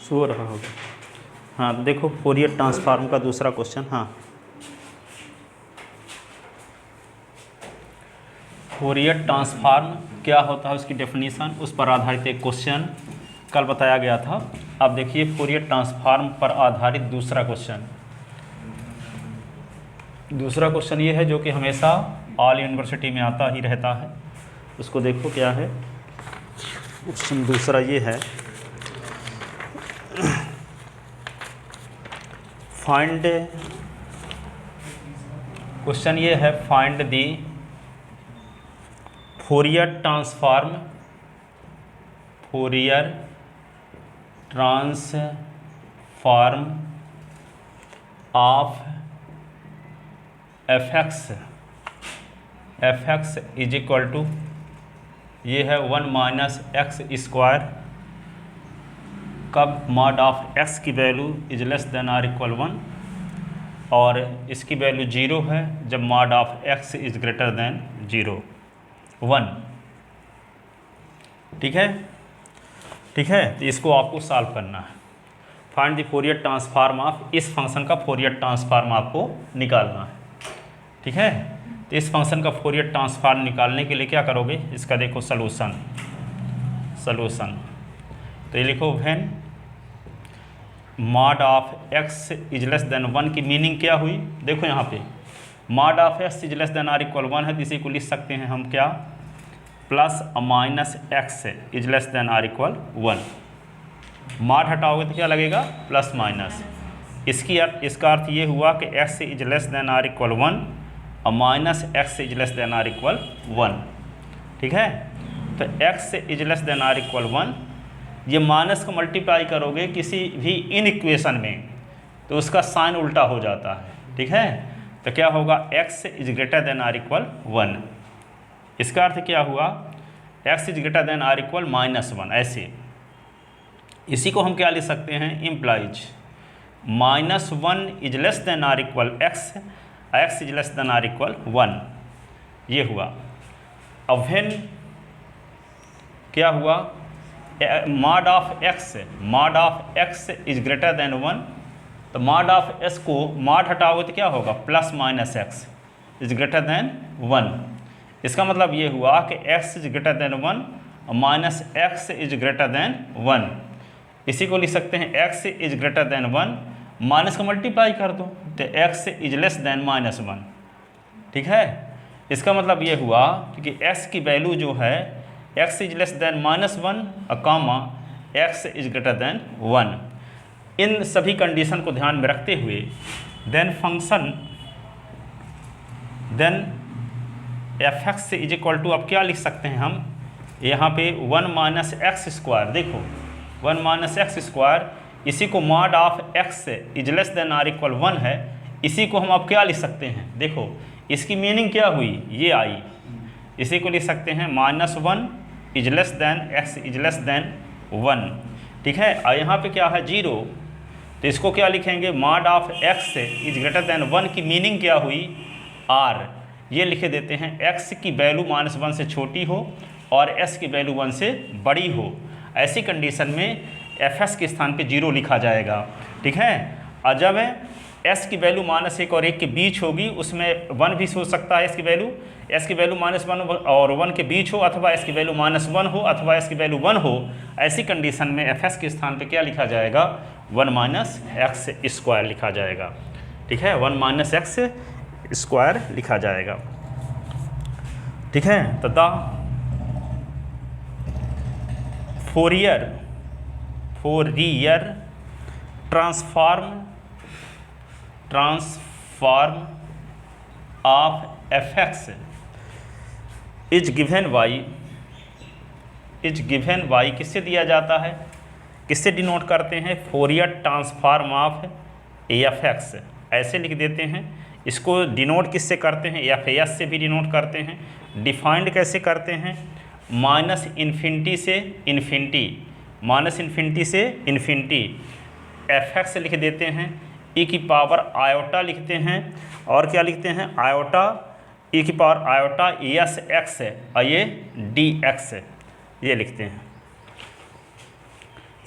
सो रहा होगा। हाँ देखो फोरियर ट्रांसफॉर्म का दूसरा क्वेश्चन। हाँ, फोरियर ट्रांसफॉर्म क्या होता है उसकी डेफिनेशन, उस पर आधारित एक क्वेश्चन कल बताया गया था। अब देखिए फोरियर ट्रांसफॉर्म पर आधारित दूसरा क्वेश्चन। दूसरा क्वेश्चन ये है जो कि हमेशा ऑल यूनिवर्सिटी में आता ही रहता है। उसको देखो क्या है क्वेश्चन। दूसरा ये है, फाइंड, क्वेश्चन ये है find the Fourier transform, Fourier transform of f x is equal to, ये है 1 माइनस एक्स स्क्वायर, कब मॉड ऑफ एक्स की value is less than or equal 1 और इसकी वैल्यू 0 है जब mod of x is greater than 1। ठीक है, ठीक है। तो इसको आपको सॉल्व करना है। Find the Fourier transform of, इस फंक्शन का फोरियर ट्रांसफॉर्म आपको निकालना है। ठीक है, तो इस फंक्शन का फोरियर ट्रांसफॉर्म निकालने के लिए क्या करोगे, इसका देखो सलूशन। तो ये लिखो when mod of x is less than 1 की मीनिंग क्या हुई, देखो यहाँ पे mod of x is less than or equal 1 है, तो इसी को लिख सकते हैं हम क्या, plus minus x is less than or equal 1। Mod हटाओगे तो क्या लगेगा, प्लस माइनस। इसका अर्थ ये हुआ कि x is less than or equal 1 और minus x is less than or equal 1। ठीक है, तो x is less than or equal 1, ये माइनस को मल्टीप्लाई करोगे किसी भी इन इक्वेशन में तो उसका साइन उल्टा हो जाता है। ठीक है, तो क्या होगा, x is greater than or equal 1। इसका अर्थ क्या हुआ, x is greater than or equal -1। ऐसे इसी को हम क्या लिख सकते हैं, implies -1 is less than or equal x is less than or equal 1। ये हुआ। अब व्हेन क्या हुआ, mod of x is greater than 1, तो मॉड ऑफ s को मॉड हटाओगे तो क्या होगा, plus minus x is greater than 1। इसका मतलब ये हुआ कि x इज ग्रेटर देन 1 और minus x is greater than 1। इसी को लिख सकते हैं x is greater than 1, minus का मल्टीप्लाई कर दो तो x इज लेस देन -1। ठीक है, इसका मतलब ये हुआ कि x की वैल्यू जो है x इज लेस देन -1 और comma x is greater than 1। इन सभी कंडीशन को ध्यान में रखते हुए then f x is equal to, अब क्या लिख सकते हैं हम यहाँ पे 1 माइनस एक्स स्क्वायर, देखो 1 माइनस एक्स स्क्वायर, इसी को mod of x is less than or equal 1 है, इसी को हम अब क्या लिख सकते हैं, देखो इसकी मीनिंग क्या हुई, ये आई, इसी को लिख सकते हैं -1 is less then x is less than 1। ठीक है, और यहाँ पे क्या है 0, तो इसको क्या लिखेंगे, mod of x is greater than 1 की मीनिंग क्या हुई, r। ये लिखे देते हैं x की वैल्यू -1 से छोटी हो और s की वैल्यू 1 से बड़ी हो, ऐसी कंडीशन में fs के स्थान पे 0 लिखा जाएगा। ठीक है, और जब s की वैल्यू -1 और 1 के बीच होगी, उसमें 1 भी हो सकता है, s की वैल्यू -1 और 1 के बीच हो, अथवा s की वैल्यू -1 हो अथवा s की वैल्यू 1 हो, ऐसी कंडीशन में fs के स्थान पे क्या लिखा जाएगा, 1 माइनस एक्स स्क्वायर लिखा जाएगा। ठीक है, 1 माइनस एक्स स्क्वायर लिखा जाएगा। ठीक है, तथा Fourier transform of f x is given by किससे दिया जाता है, किससे डिनोट करते हैं, Fourier transform of f x, ऐसे लिख देते हैं। इसको डिनोट किससे करते हैं, एफ एस से भी डिनोट करते हैं। डिफाइंड कैसे करते हैं, -∞ से इन्फिनिटी, -∞ से इन्फिनिटी एफ एक्स लिख देते हैं, e की पावर आयोटा लिखते हैं, और क्या लिखते हैं, आयोटा e की पावर आयोटा एस एक्स है और ये डी एक्स है, ये लिखते हैं।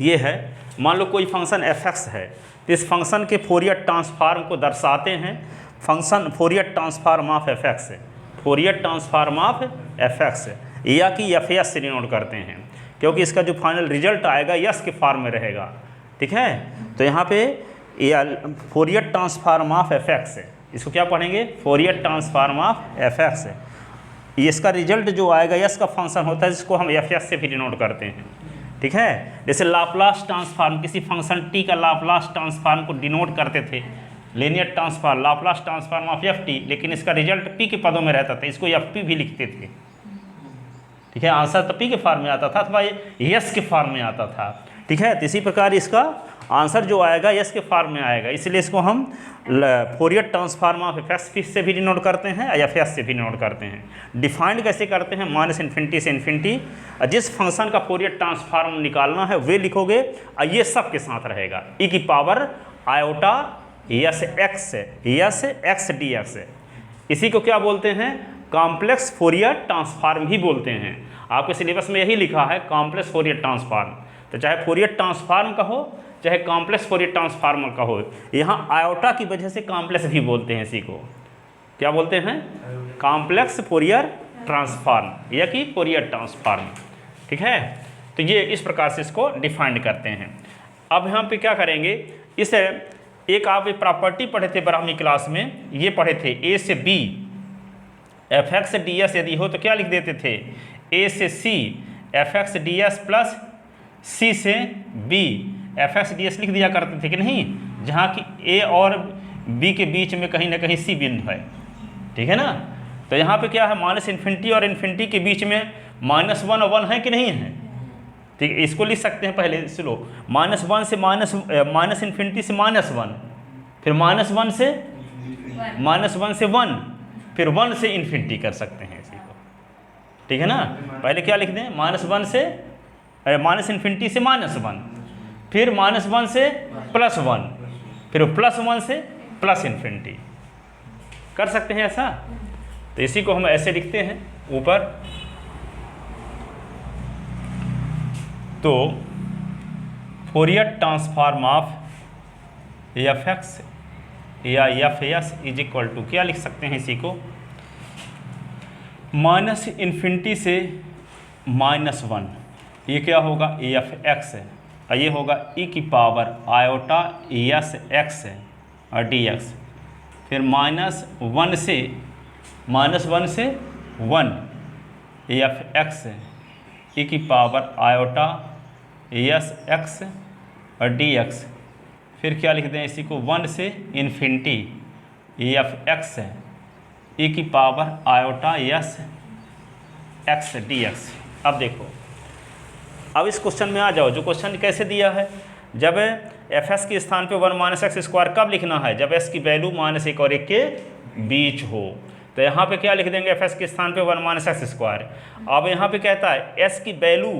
ये है मान लो कोई फंक्शन f(x) है, तो इस फंक्शन के फोरियर ट्रांसफार्म को दर्शाते हैं function Fourier transform of f(x), Fourier transform of f(x) या कि f(s) से डिनोट करते हैं, क्योंकि इसका जो फाइनल रिजल्ट आएगा यस के फॉर्म में रहेगा। ठीक है, तो यहाँ पे फोरियर ट्रांसफार्म ऑफ f(x), इसको क्या पढ़ेंगे, फोरियर ट्रांसफार्म ऑफ f(x), इसका रिजल्ट जो आएगा यस का फंक्शन होता है, जिसको हम f(s) से भी डिनोट करते हैं। ठीक है, जैसे लाप्लास ट्रांसफार्म, किसी फंक्शन t का लाप्लास ट्रांसफार्म को डिनोट करते थे, linear transform, Laplace transform of ft, लेकिन इसका रिजल्ट p के पदों में रहता था, इसको fp भी लिखते थे। ठीक है, आंसर तो p के फॉर्म में आता था अथवा यस के फॉर्म में आता था। ठीक है, तो इसी प्रकार इसका आंसर जो आएगा यस के फॉर्म में आएगा, इसलिए इसको हम फोरियर ट्रांसफार्म ऑफ f(x) से भी डिनोट करते हैं या f(s) से भी डिनोट करते हैं। डिफाइंड कैसे करते हैं, -∞ से इन्फिनिटी, जिस फंक्शन का फोरियर ट्रांसफार्म निकालना है वे लिखोगे और ये सब के साथ रहेगा e की power iota yes x dx। इसी को क्या बोलते हैं, कॉम्प्लेक्स फोरियर ट्रांसफार्म ही बोलते हैं। आपके सिलेबस में यही लिखा है कॉम्प्लेक्स फोरियर ट्रांसफार्म, तो चाहे फोरियर ट्रांसफार्म का हो चाहे कॉम्प्लेक्स फोरियर ट्रांसफार्म का हो, यहाँ आयोटा की वजह से कॉम्प्लेक्स भी बोलते हैं। इसी को क्या बोलते हैं, कॉम्प्लेक्स फोरियर ट्रांसफार्म या कि फोरियर ट्रांसफार्म। ठीक है, तो ये इस प्रकार से इसको डिफाइंड करते हैं। अब यहाँ पे क्या करेंगे, इस एक आप प्रॉपर्टी पढ़े थे बारहवीं क्लास में, ये पढ़े थे a से b f(x) ds यदि हो तो क्या लिख देते थे, a से c f(x) ds plus c से b f(x) ds लिख दिया करते थे कि नहीं, जहाँ कि a और b के बीच में कहीं ना कहीं c बिंदु है। ठीक है ना, तो यहाँ पे क्या है, -∞ और इन्फिनिटी के बीच में -1 और 1 है कि नहीं है। ठीक है, इसको लिख सकते हैं, पहले सुनो, -1 से -∞ से -1, फिर -1 से 1, फिर 1 से इन्फिनिटी कर सकते हैं इसी को। ठीक है ना, पहले क्या लिख दें, -1 से -∞ से -1, फिर -1 से +1, फिर +1 से +∞ कर सकते हैं ऐसा। तो इसी को हम ऐसे लिखते हैं ऊपर, तो फोरियर ट्रांसफार्म ऑफ f(x) या f(s) = क्या लिख सकते हैं इसी को, -∞ से -1, ये क्या होगा f(x) है, और ये होगा e की पावर आयोटा यस x और dx, फिर -1 से 1 f(x) e की पावर आयोटा यस x और dx, फिर क्या लिख दें इसी को, 1 से इन्फिनिटी f(x) e की power iota yes x dx। अब देखो, अब इस क्वेश्चन में आ जाओ, जो क्वेश्चन कैसे दिया है, जब f(s) के स्थान पे 1 - x² कब लिखना है, जब s की वैल्यू -1 और 1 के बीच हो। तो यहाँ पे क्या लिख देंगे, f(s) के स्थान पे 1 - x²। अब यहाँ पे कहता है s की वैल्यू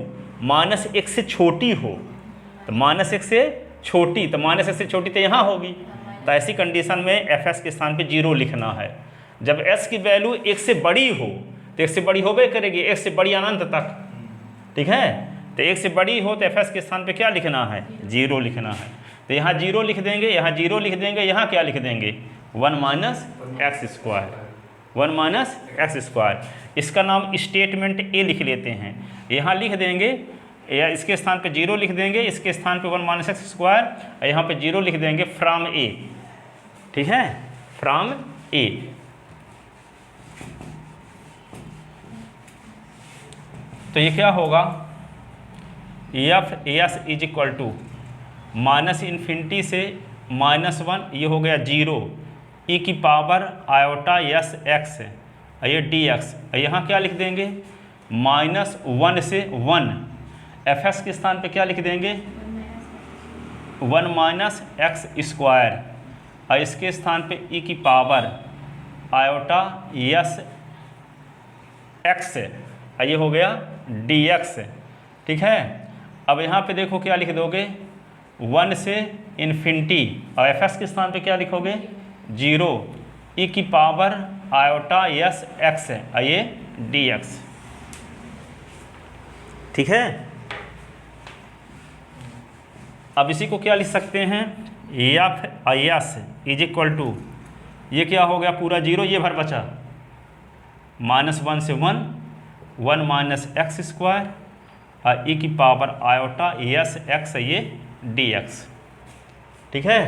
-1 से छोटी हो, तो -1 से छोटी, तो -1 से छोटी तो यहाँ होगी, तो ऐसी कंडीशन में f(s) के स्थान पे 0 लिखना है। जब s की वैल्यू 1 से बड़ी हो, तो 1 से बड़ी होबे करेगी, 1 से बड़ी अनंत तक। ठीक है, तो 1 से बड़ी हो तो f(s) के स्थान पे क्या लिखना है, 0 लिखना है। तो यहाँ 0 लिख देंगे, यहाँ 0 लिख देंगे, यहाँ क्या लिख देंगे, 1 - x², 1 - x²। इसका नाम स्टेटमेंट ए लिख लेते हैं, यहाँ लिख देंगे, या इसके स्थान पे 0 लिख देंगे, इसके स्थान पे 1 - x², और यहाँ पे 0 लिख देंगे फ्रॉम ए। ठीक है, फ्रॉम ए। तो ये क्या होगा, f(s) = -∞ से -1, ये हो गया 0, e की पावर आयोटा यस x, ये dx, यहाँ क्या लिख देंगे, -1 से 1, f(s) के स्थान पे क्या लिख देंगे, 1 - x², और इसके स्थान पे e की पावर आयोटा यस x, ये हो गया dx। ठीक है, अब यहाँ पे देखो क्या लिख दोगे, 1 से इन्फिनिटी, और f(s) के स्थान पे क्या लिखोगे, 0, e की पावर आयोटा यस x, ये dx। ठीक है, अब इसी को क्या लिख सकते हैं, f i s is equal to, ये क्या हो गया पूरा जीरो, ये भर बचा -1 से 1, 1 माइनस एक्स स्क्वायर और ई की पावर आयोटा एस एक्स ये डी एक्स। ठीक है।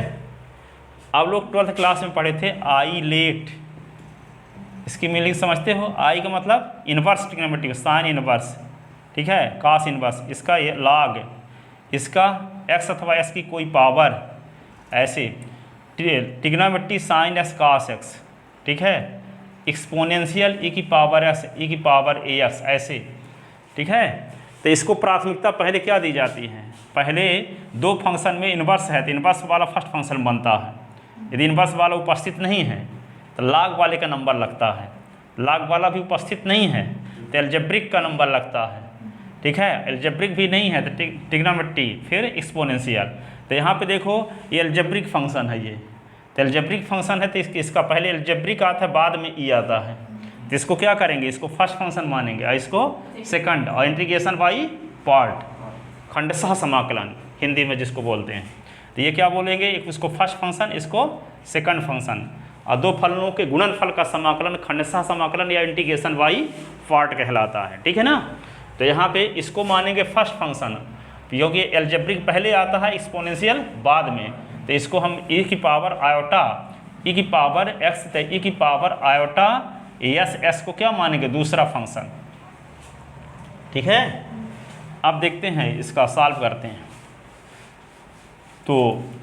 आप लोग 12th क्लास में पढ़े थे आई लेट, इसकी मीनिंग समझते हो? आई का मतलब इन्वर्स ट्रिग्नोमेट्री, साइन इन्वर्स, ठीक है, कास इन्वर्स, इसका ये लॉग, इसका एक्स अथवा एस की कोई पावर, ऐसे ट्रिग्नोमेट्री साइन एक्स कास एक्स, ठीक है, एक्सपोनेंशियल ई की पावर एक्स ई की पावर ए एक्स, ऐसे। ठीक है। तो इसको प्राथमिकता पहले क्या दी जाती है, पहले दो फंक्शन में इन्वर्स है तो इन्वर्स वाला फर्स्ट फंक्शन बनता है, यदि इन्वर्स वाला उपस्थित नहीं है तो लॉग वाले का नंबर लगता है, लॉग वाला भी उपस्थित नहीं है तो एल्जेब्रिक का नंबर लगता है। ठीक है। एल्जेब्रिक भी नहीं है तो ट्रिग्नोमेट्री, फिर एक्सपोनेंशियल। तो यहाँ पे देखो ये एल्जेब्रिक फंक्शन है, ये तो एल्जेब्रिक फंक्शन है तो इसका पहले एल्जेब्रिक आता है, बाद में ई आता है। तो इसको क्या करेंगे, इसको फर्स्ट फंक्शन मानेंगे और इसको सेकंड, और इंटीग्रेशन बाई पार्ट, खंडशः समाकलन हिंदी में जिसको बोलते हैं। तो ये क्या बोलेंगे, इसको फर्स्ट फंक्शन, इसको सेकंड फंक्शन, और दो फलनों के गुणनफल का समाकलन खंडशः समाकलन या इंटीग्रेशन बाई पार्ट कहलाता है। ठीक है ना। तो यहाँ पे इसको मानेंगे फर्स्ट फंक्शन, क्योंकि एल्जेब्रिक पहले आता है, एक्सपोनेंशियल बाद में। तो इसको हम ई की पावर आयोटा ई की पावर एक्स ई की पावर आयोटा एस एस को क्या मानेंगे, दूसरा फंक्शन। ठीक है। अब देखते हैं इसका सॉल्व करते हैं। तो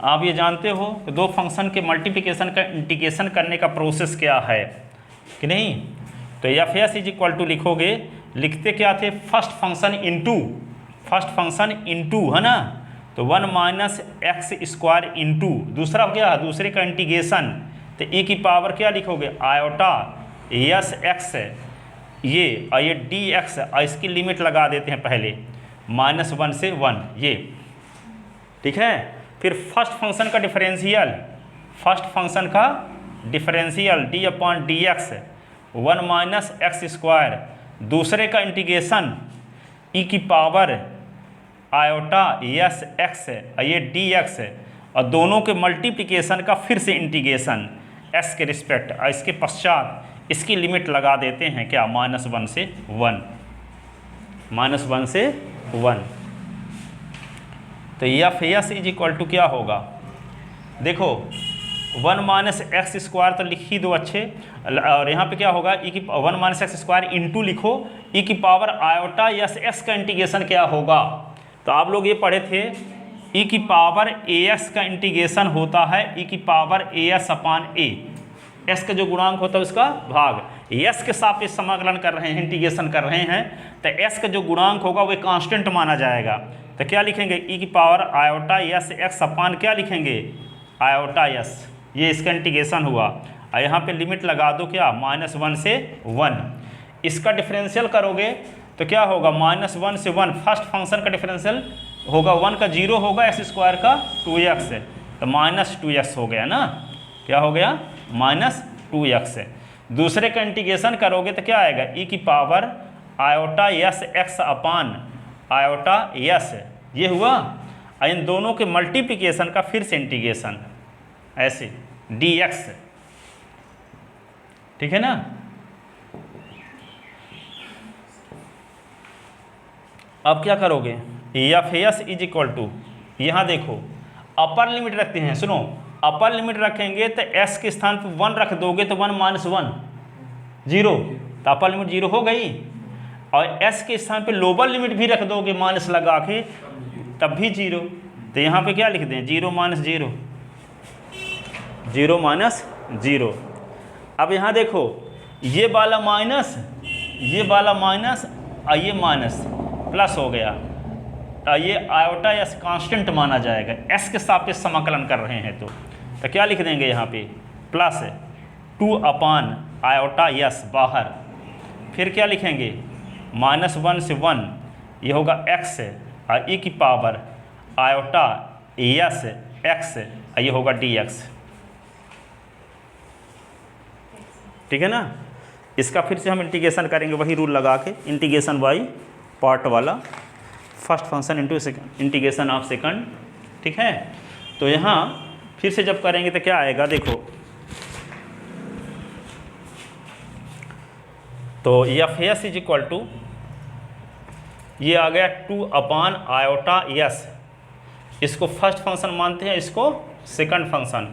आप ये जानते हो कि दो फंक्शन के मल्टीप्लिकेशन का इंटीग्रेशन करने का प्रोसेस क्या है कि नहीं। तो f s is equal to लिखोगे, लिखते क्या थे, फर्स्ट फंक्शन इंटू है ना, तो 1 माइनस एक्स स्क्वायर इंटू दूसरा क्या, दूसरे का इंटीग्रेशन, तो ई की पावर क्या लिखोगे, आयोटा एस एक्स ये और ये डी एक्स, और इसकी लिमिट लगा देते हैं पहले -1 से 1 ये। ठीक है। फिर फर्स्ट फंक्शन का differential D upon D x 1 माइनस एक्स स्क्वायर, दूसरे का इंटीग्रेशन ई की पावर आयोटा एस एक्स ये डी एक्स, और दोनों के मल्टीप्लिकेशन का फिर से इंटीग्रेशन एस के रिस्पेक्ट, और इसके पश्चात इसकी लिमिट लगा देते हैं क्या, -1 से 1। तो f s is equal to क्या होगा, देखो 1 माइनस एक्स स्क्वायर तो लिख ही दो अच्छे, और यहाँ पे क्या होगा, ई की 1 माइनस एक्स स्क्वायर इंटू लिखो ई की पावर आयोटा एस एक्स का इंटीग्रेशन क्या होगा। तो आप लोग ये पढ़े थे, ई की पावर ए एक्स का इंटीग्रेशन होता है ई की power A S upon A, S का जो गुणांक होता है उसका भाग, एस के सापेक्ष समाकलन कर रहे हैं, इंटीग्रेशन कर रहे हैं, तो एस का जो गुणांक होगा वो कांस्टेंट माना जाएगा। तो क्या लिखेंगे, ई की पावर आयोटा एस एक्स अपान क्या लिखेंगे, आयोटा एस, ये इसका इंटीग्रेशन हुआ, और यहाँ पे लिमिट लगा दो क्या, -1 से 1। इसका डिफरेंशियल करोगे तो क्या होगा, -1 से 1, फर्स्ट फंक्शन का डिफरेंशियल होगा 1 का 0 होगा, एक्स स्क्वायर का 2x, तो -2x हो गया ना, क्या हो गया, -2x। दूसरे का इंटीग्रेशन करोगे तो क्या आएगा, ई की पावर आयोटा एस एक्स अपान आयोटा एस, ये हुआ, और इन दोनों के मल्टीप्लिकेशन का फिर से इंटीग्रेशन ऐसे dx। ठीक है ना। अब क्या करोगे, f s is equal to, यहाँ देखो अपर लिमिट रखते हैं, सुनो अपर लिमिट रखेंगे तो s के स्थान पर 1 रख दोगे तो 1 माइनस 1 0, तो अपर लिमिट 0 हो गई, और s के स्थान पे लोअर लिमिट भी रख दोगे माइनस लगा के तब भी 0। तो यहाँ पे क्या लिख दें, 0 माइनस 0, 0 माइनस 0। अब यहाँ देखो ये वाला माइनस, ये वाला माइनस और ये माइनस प्लस हो गया, तो ये आयोटा एस कांस्टेंट माना जाएगा, एस के सापेक्ष समाकलन कर रहे हैं। तो क्या लिख देंगे यहाँ पे, प्लस 2 अपान आयोटा एस बाहर, फिर क्या लिखेंगे, -1 से 1, ये होगा x, और ई की पावर आयोटा एस एक्स, ये होगा dx। ठीक है ना। इसका फिर से हम इंटीग्रेशन करेंगे वही रूल लगा के, इंटीग्रेशन बाई पार्ट वाला, first function into second, integration of second ठीक है। तो यहाँ फिर से जब करेंगे तो क्या आएगा, देखो तो f s is equal to, ये आ गया 2/i/s, इसको फर्स्ट फंक्शन मानते हैं, इसको सेकंड फंक्शन,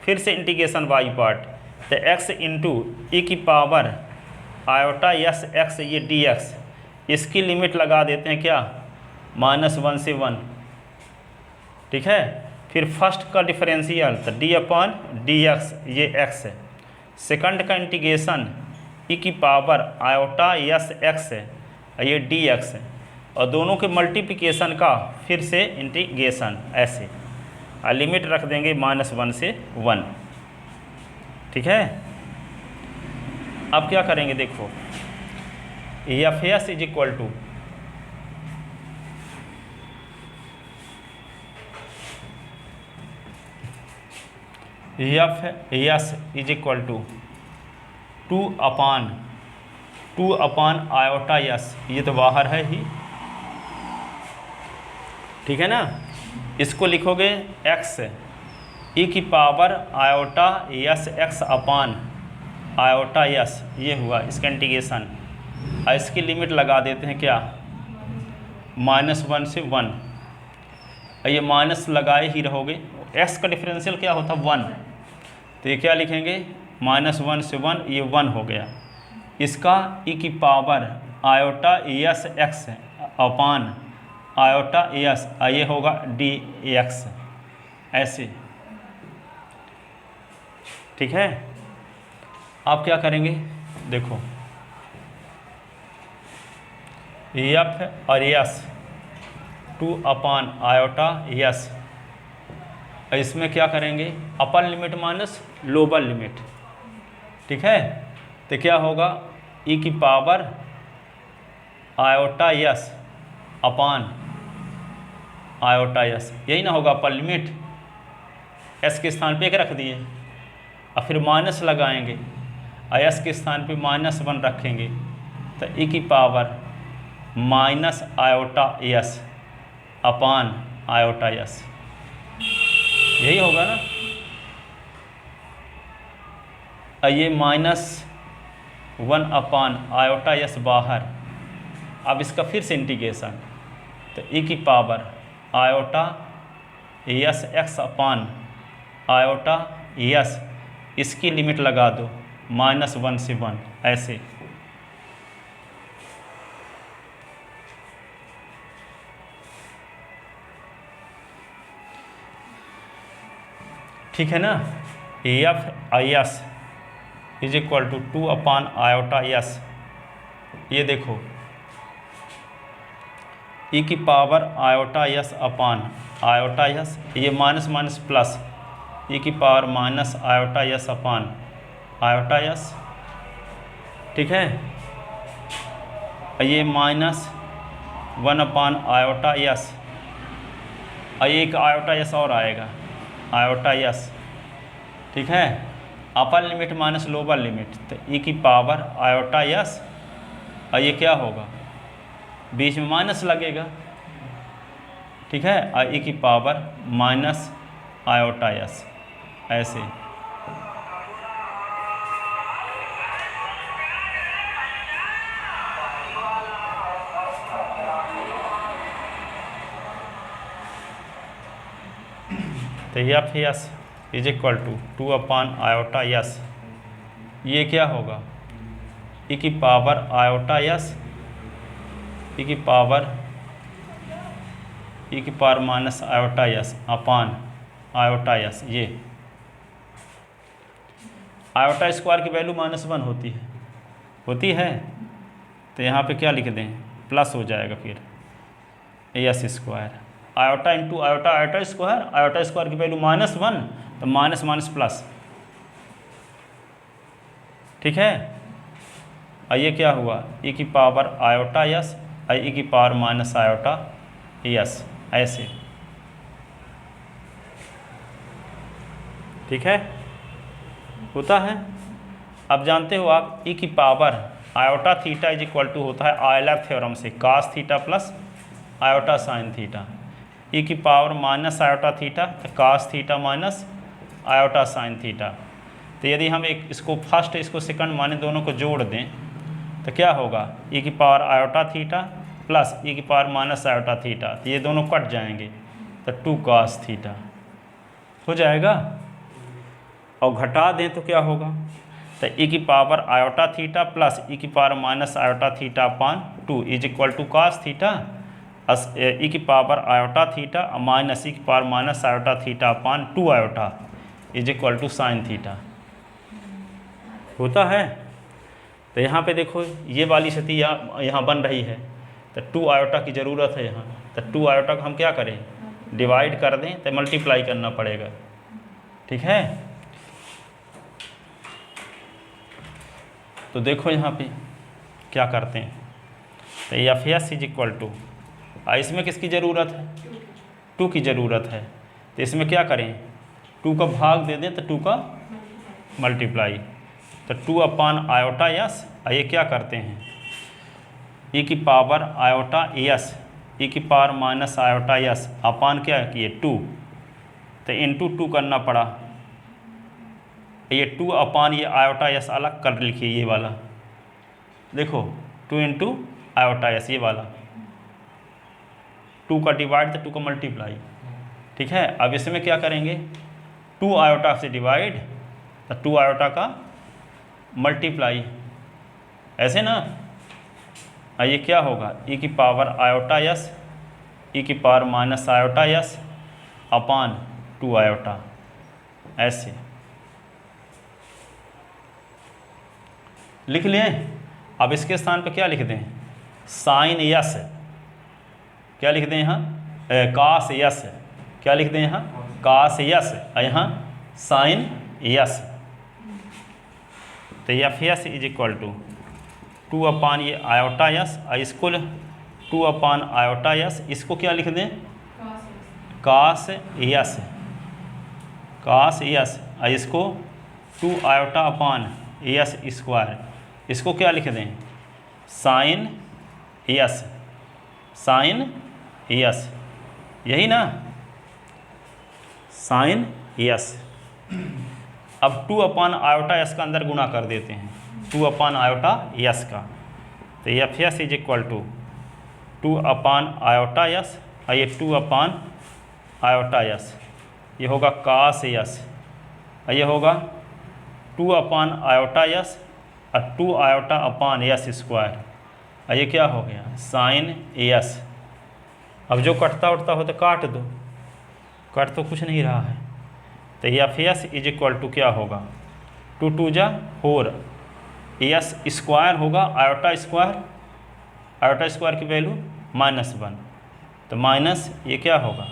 फिर से इंटीग्रेशन बाई पार्ट, तो x इंटू ई की पावर i/s x, ये dx, इसकी लिमिट लगा देते हैं क्या, -1 से 1, ठीक है। फिर फर्स्ट का डिफरेंशियल तो d/dx, ये x है, सेकंड का इंटीग्रेशन ई की पावर i/s x है, ये dx है, और दोनों के मल्टीप्लिकेशन का फिर से इंटीग्रेशन, ऐसे और लिमिट रख देंगे -1 से 1, ठीक है। अब क्या करेंगे, देखो f s is equal to f s is equal to 2/i/s, ये तो बाहर है ही, ठीक है ना। इसको लिखोगे x ई की पावर i/s x अपान i/s, ये हुआ इसका इंटीग्रेशन, और इसकी लिमिट लगा देते हैं क्या, -1 से 1, और ये माइनस लगाए ही रहोगे, x का डिफरेंशियल क्या होता 1, तो ये क्या लिखेंगे -1 से 1, ये 1 हो गया, इसका ई की पावर i/s x अपान i/s, ये होगा dx, ऐसे, ठीक है। आप क्या करेंगे, देखो एफ और एस 2/i/s, इसमें क्या करेंगे, upper limit minus lower limit, ठीक है। तो क्या होगा, ई की पावर i/s अपान i/s, यही ना होगा अपर लिमिट, s के स्थान पे एक रख दिए, और फिर माइनस लगाएंगे, और s के स्थान पे -1 रखेंगे, तो ई की पावर -i/s अपान i/s, यही होगा ना। ये -1 अपान i/s बाहर, अब इसका फिर से इंटीग्रेशन, तो ई की पावर i/s x अपान i/s, इसकी लिमिट लगा दो -1 से 1, ऐसे, ठीक है ना। एफ/s इज इक्वल टू 2/i/s, ये देखो ई की पावर i/s अपान i/s, ये माइनस माइनस प्लस, ई की पावर -i/s अपान i/s, ठीक है। ये -1 अपान i/s, एक i/s और आएगा i/s, ठीक है। Upper limit minus lower limit, तो ई की पावर i/s, और ये क्या होगा, बीच में माइनस लगेगा, ठीक है, और ई की पावर -i/s, ऐसे, तो f s is equal to 2/i/s, ये क्या होगा, ई की पावर i/s, ई की पावर -i/s अपान i/s, ये i/2 की वैल्यू -1 होती है, तो यहाँ पे क्या लिख दें, प्लस हो जाएगा, फिर s², i इंटू i/2 की वैल्यू -1, तो माइनस प्लस, ठीक है। और ये क्या हुआ, ई की पावर i/s, ई की पावर -i/s, ऐसे, ठीक है, होता है। अब जानते हो आप, ई की power i/θ is equal to होता है आयलर थ्योरम से cos θ प्लस i/sin θ, ई की पावर माइनस आयोटा थीटा, तो cos theta minus iota sine theta. तो यदि हम एक इसको फर्स्ट इसको सेकंड माने दोनों को जोड़ दें तो क्या होगा, ई की power iota theta plus E की पावर माइनस आयोटा थीटा, तो ये दोनों कट जाएंगे तो 2 कास थीटा हो जाएगा। और घटा दें तो क्या होगा, तो ई की power iota theta plus E की power minus iota theta upon 2 is equal to cos theta, E की power iota theta minus E की power minus iota theta upon 2 iota is equal to sine theta होता है। तो यहाँ पे देखो ये वाली स्थिति यहाँ बन रही है, तो 2 आयोटा की ज़रूरत है यहाँ, तो 2 आयोटा को हम क्या करें, डिवाइड कर दें तो मल्टीप्लाई करना पड़ेगा, ठीक है। तो देखो यहाँ पे क्या करते हैं, तो f s is equal to, इसमें किसकी ज़रूरत है, 2 की ज़रूरत है, तो इसमें क्या करें 2 का भाग दे दें तो 2 का मल्टीप्लाई, तो 2 अपान आयोटा यस, ये क्या करते हैं ई की पावर आयोटा यस ई की पावर माइनस आयोटा यस अपान क्या किए 2, तो इंटू 2 करना पड़ा, ये 2 अपान ये आयोटा यस अलग कर लिखिए, ये वाला देखो 2 इंटू आयोटा यस, ये वाला 2 का डिवाइड तो 2 का मल्टीप्लाई, ठीक है। अब इसमें क्या करेंगे 2 आयोटा से डिवाइड तो 2 आयोटा का मल्टीप्लाई, ऐसे ना। ये क्या होगा ई की पावर आयोटा यस ई की पावर माइनस आयोटा यस अपान 2 आयोटा, ऐसे लिख लें। अब इसके स्थान पे क्या लिख दें, साइन यस, क्या लिख दें यहाँ कास यस, क्या लिख दें यहाँ कास यस, यहाँ साइन यस, तो f s is equal to 2 upon ये आयोटा यस, इसको 2 अपान आयोटा यस, इसको क्या लिख दें कास यस, कास यस, इसको 2 आयोटा अपान यस स्क्वायर, इसको क्या लिख दें साइन यस, साइन यस, यही ना साइन यस। अब 2 अपान आयोटा यस का अंदर गुणा कर देते हैं, 2 अपान आयोटा यस का, तो f s is equal to 2 upon iota s, ये 2 अपान आयोटा यस, ये होगा कास यस, ये होगा 2 अपान आयोटा यस और 2 आयोटा अपान यस स्क्वायर, ये क्या हो गया साइन यस। अब जो कटता उठता हो तो काट दो, कट तो कुछ नहीं रहा है, तो f s is equal to क्या होगा 2 2 जा 4 यस स्क्वायर होगा आयोटा स्क्वायर, आयोटा स्क्वायर की वैल्यू -1, तो माइनस ये क्या होगा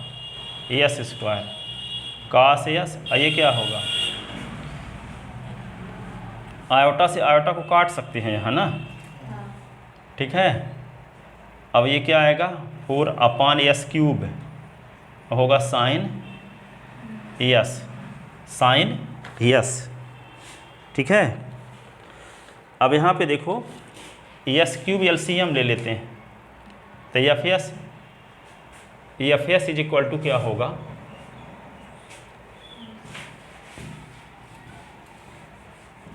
यस स्क्वायर कास यस, ये क्या होगा आयोटा से आयोटा को काट सकते हैं यहाँ ना, ठीक है। अब ये क्या आएगा 4 अपान यस क्यूब होगा साइन यस, साइन यस, ठीक है। अब यहाँ पे देखो यस क्यूब एलसीएम ले लेते हैं, तो f s is equal to क्या होगा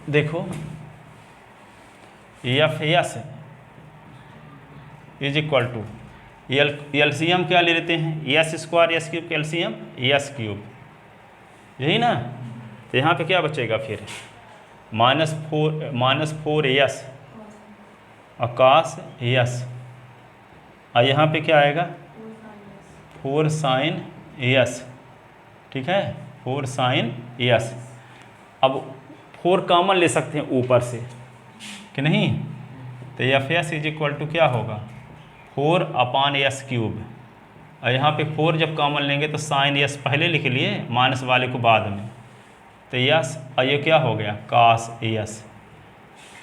देखो f s is equal to LCM क्या ले लेते हैं s square s cube LCM s cube, यही ना। तो यहाँ पे क्या बचेगा फिर -4 यस अकाश यस, और यहाँ पे क्या आएगा 4 साइन यस, ठीक है 4 साइन यस। अब 4 कॉमन ले सकते हैं ऊपर से कि नहीं, तो f s is equal to क्या होगा 4 अपान यस क्यूब, और यहाँ पे 4 जब कॉमन लेंगे तो साइन यस पहले लिख लिए माइनस वाले को बाद में, तो यस, और ये क्या हो गया कास यस,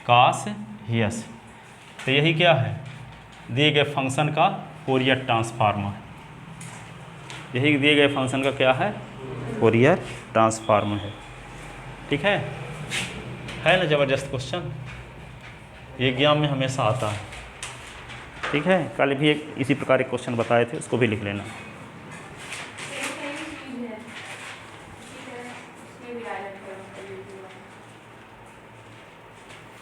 कास यस। तो यही क्या है दिए गए फंक्शन का फोरियर ट्रांसफार्मर, यही दिए गए फंक्शन का क्या है फोरियर ट्रांसफार्मर है, ठीक है ना। ज़बरदस्त क्वेश्चन, ये एग्जाम में हमेशा आता है, ठीक है। कल भी एक इसी प्रकार के क्वेश्चन बताए थे, उसको भी लिख लेना। आयरन का